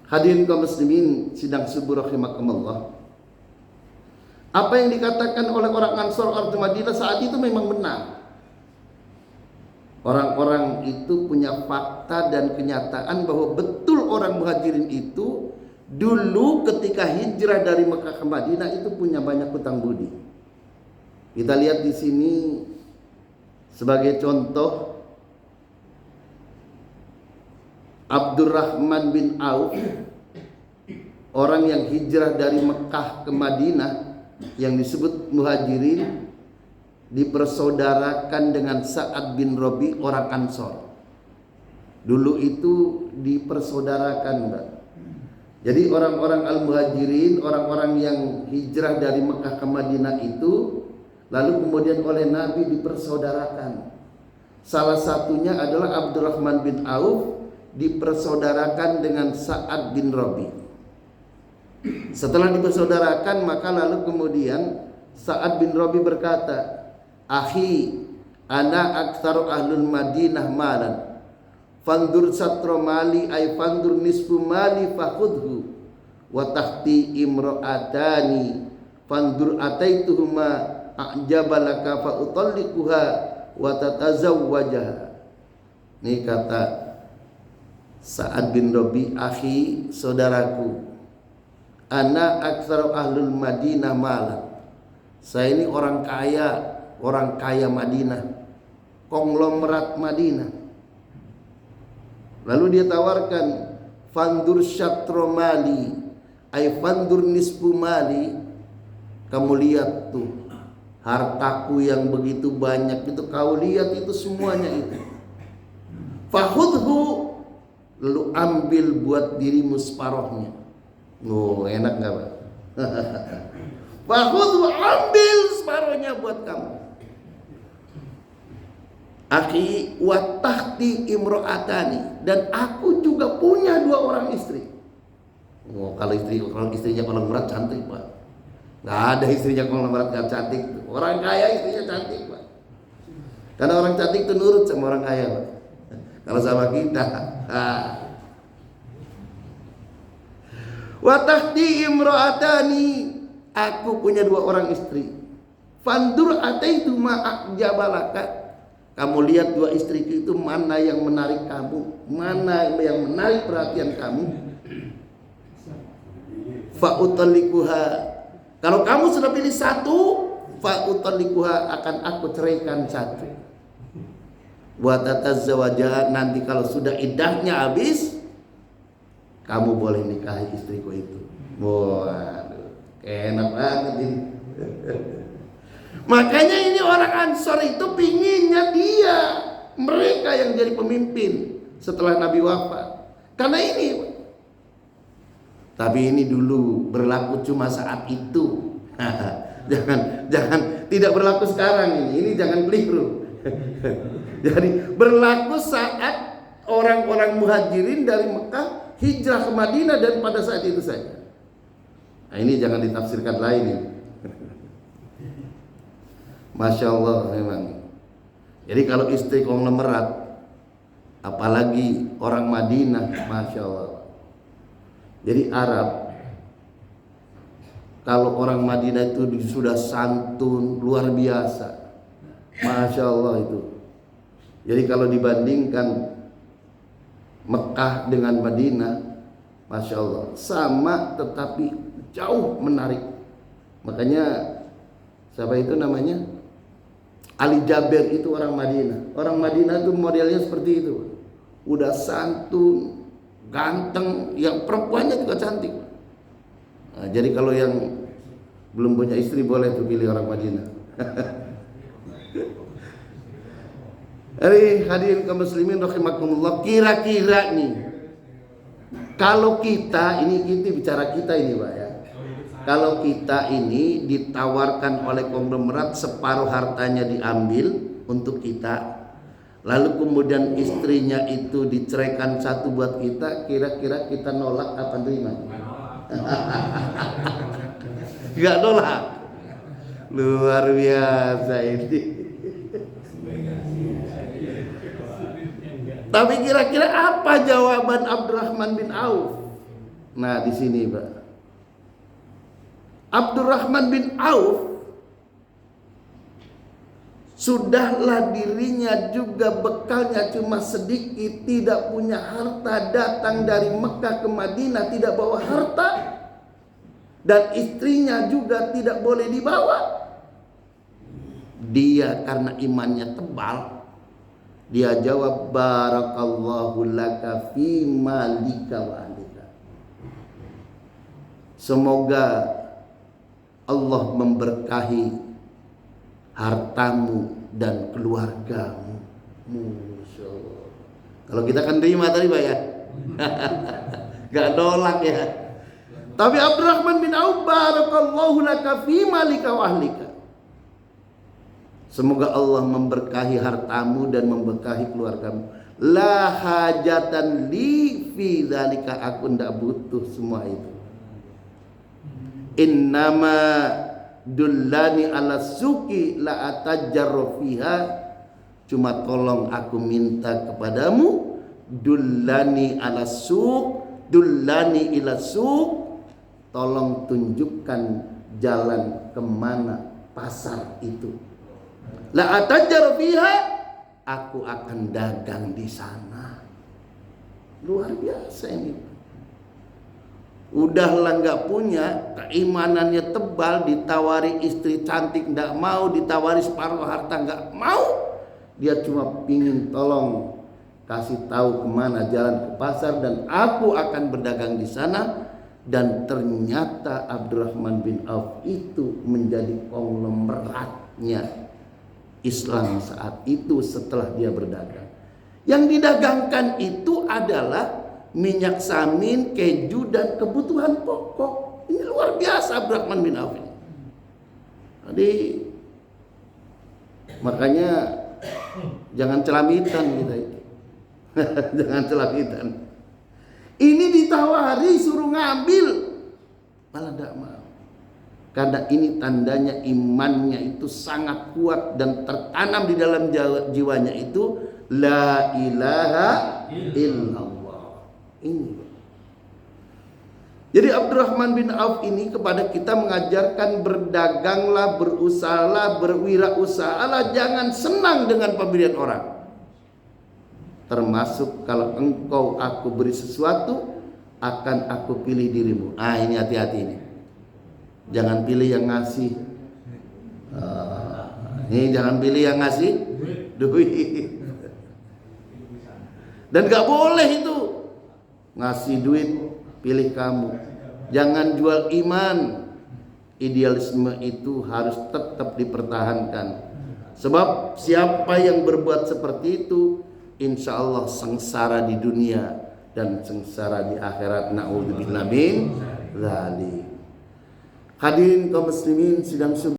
Hadirin kaum muslimin sidang subuh rahimakumullah. Apa yang dikatakan oleh orang Ansor orang Madinah saat itu memang benar. Orang-orang itu punya fakta dan kenyataan bahwa betul orang Muhajirin itu dulu ketika hijrah dari Mekah ke Madinah itu punya banyak hutang budi. Kita lihat di sini sebagai contoh Abdurrahman bin Auf, orang yang hijrah dari Mekah ke Madinah yang disebut Muhajirin, dipersaudarakan dengan Sa'ad bin Rabi orang Ansor. Dulu itu dipersaudarakan, Mbak. Jadi orang-orang Al-Muhajirin, orang-orang yang hijrah dari Mekah ke Madinah itu lalu kemudian oleh Nabi dipersaudarakan. Salah satunya adalah Abdurrahman bin Auf dipersaudarakan dengan Sa'ad bin Rabi. Setelah dipersaudarakan, maka lalu kemudian Sa'ad bin Rabi berkata, "Akhi, ana aktsaru ahlul Madinah malan. Fandur satro mali ay fandur nisfu mali fakhudhu wa tahti imra'atani fandur ataituhuma ajabalaka fa utalliquha wa tatazawwajaha." Ini kata Sa'ad bin Rabi, "Akhi, saudaraku, ana aktsaru ahlul Madinah malan." Saya ini orang kaya Madinah, konglomerat Madinah. Lalu dia tawarkan, "Fandur syatro mali ay fandur nisfu mali." Kamu lihat tuh hartaku yang begitu banyak itu, kau lihat itu semuanya itu. Fakhudhu, lalu ambil buat dirimu separohnya. Oh, enak gak, Pak? Fakhudhu, ambil separohnya buat kamu. Akhi wa tahti imro'atani, dan aku juga punya 2 orang istri. Oh, kalau istrinya konglomerat cantik, Pak. Nggak ada istrinya konglomerat nggak cantik. Orang kaya istrinya cantik, Pak. Karena orang cantik itu nurut sama orang kaya, Pak. Kalau sama kita, wa tahti imro'atani, aku punya 2 orang istri. Fandur ataitu ma'ajabalaka, kamu lihat 2 istriku itu mana yang menarik kamu, mana yang menarik perhatian kamu. Fa utallikuha, kalau kamu sudah pilih 1, fa utallikuha, akan aku ceraikan 1. Wa tatazawwaja, nanti kalau sudah iddahnya habis, kamu boleh nikahi istriku itu. Waduh, enak banget ini. Makanya ini orang Ansor itu pinginnya mereka yang jadi pemimpin setelah Nabi wafat. Karena ini, tapi ini dulu berlaku cuma saat itu. jangan tidak berlaku sekarang ini jangan keliru. Jadi berlaku saat orang-orang Muhajirin dari Mekah hijrah ke Madinah, dan pada saat itu saja. Nah, ini jangan ditafsirkan lain ini. Masya Allah memang. Jadi kalau istri konglomerat, apalagi orang Madinah, Masya Allah. Jadi Arab, kalau orang Madinah itu sudah santun luar biasa, Masya Allah itu. Jadi kalau dibandingkan Mekah dengan Madinah, Masya Allah, sama tetapi jauh menarik. Makanya siapa itu namanya? Ali Jaber itu orang Madinah. Orang Madinah itu modelnya seperti itu. Udah santun, ganteng, yang perempuannya juga cantik. Nah, jadi kalau yang belum punya istri boleh tuh pilih orang Madinah. Jadi hadirin kaum muslimin rahimakumullah, kira-kira nih, kalau kita bicara kita ini, Pak ya. Kalau kita ini ditawarkan oleh konglomerat separuh hartanya diambil untuk kita, lalu kemudian istrinya itu diceraikan 1 buat kita, kira-kira kita nolak apa terima? Enggak nolak. Luar biasa ini. Tapi kira-kira apa jawaban Abdurrahman bin Auf? Nah, di sini, Pak. Abdurrahman bin Auf, sudahlah dirinya juga bekalnya cuma sedikit, tidak punya harta, datang dari Mekah ke Madinah tidak bawa harta, dan istrinya juga tidak boleh dibawa. Dia karena imannya tebal, dia jawab, barakallahu laka fi malika wa ahlika. Semoga Allah memberkahi hartamu dan keluargamu. Masya Allah. Kalau kita kan terima tadi, Pak, ya. Gak nolak ya. Tapi Abdurrahman bin Auf, barakallahu laka fi malika wa ahlika. Semoga Allah memberkahi hartamu dan memberkahi keluargamu. La hajatan li fi dzalika, aku ndak butuh semua itu. Innama dullani ala suki la atajjarru fiha, cuma tolong aku minta kepadamu, dullani ala suq, dullani ila suq, tolong tunjukkan jalan kemana pasar itu. La atajjarru fiha, aku akan dagang di sana. Luar biasa ini. Udahlah nggak punya, keimanannya tebal, ditawari istri cantik nggak mau, ditawari separuh harta nggak mau. Dia cuma pingin tolong kasih tahu kemana jalan ke pasar dan aku akan berdagang di sana. Dan ternyata Abdurrahman bin Auf itu menjadi konglomeratnya Islam saat itu setelah dia berdagang. Yang didagangkan itu adalah minyak samin, keju, dan kebutuhan pokok. Ini luar biasa Abdurrahman bin Auf ini. Jadi makanya jangan celamitan kita itu. Jangan celamitan. Ini ditawari suruh ngambil, malah tidak mau. Karena ini tandanya imannya itu sangat kuat dan tertanam di dalam jiwanya itu la ilaha illallah. Ini. Jadi Abdurrahman bin Auf ini kepada kita mengajarkan berdaganglah, berusahalah, berwirausahalah, jangan senang dengan pemberian orang. Termasuk kalau engkau aku beri sesuatu, akan aku pilih dirimu. Ini hati-hati ini. Jangan pilih yang ngasih. Ini jangan pilih yang ngasih duit. Dan gak boleh itu ngasih duit pilih kamu. Jangan jual iman. Idealisme itu harus tetap dipertahankan. Sebab siapa yang berbuat seperti itu, insya Allah sengsara di dunia dan sengsara di akhirat. Na'udzubillah min dzalik. Hadirin kaum muslimin sidang